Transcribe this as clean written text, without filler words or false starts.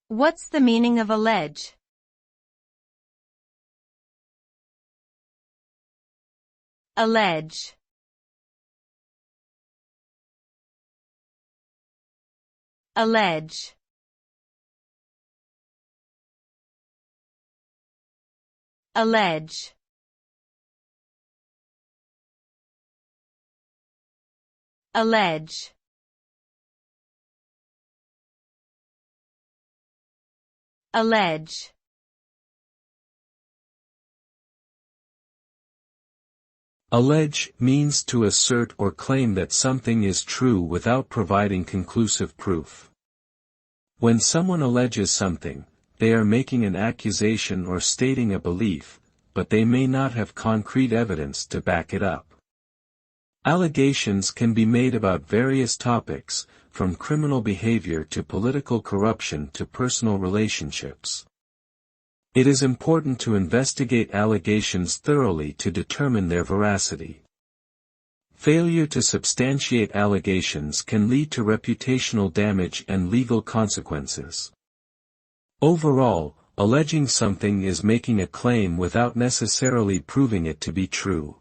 What's the meaning of allege? Allege. Allege. Allege. Allege. Allege. Allege means to assert or claim that something is true without providing conclusive proof. When someone alleges something, they are making an accusation or stating a belief, but they may not have concrete evidence to back it up. Allegations can be made about various topics, from criminal behavior to political corruption to personal relationships. It is important to investigate allegations thoroughly to determine their veracity. Failure to substantiate allegations can lead to reputational damage and legal consequences. Overall, alleging something is making a claim without necessarily proving it to be true.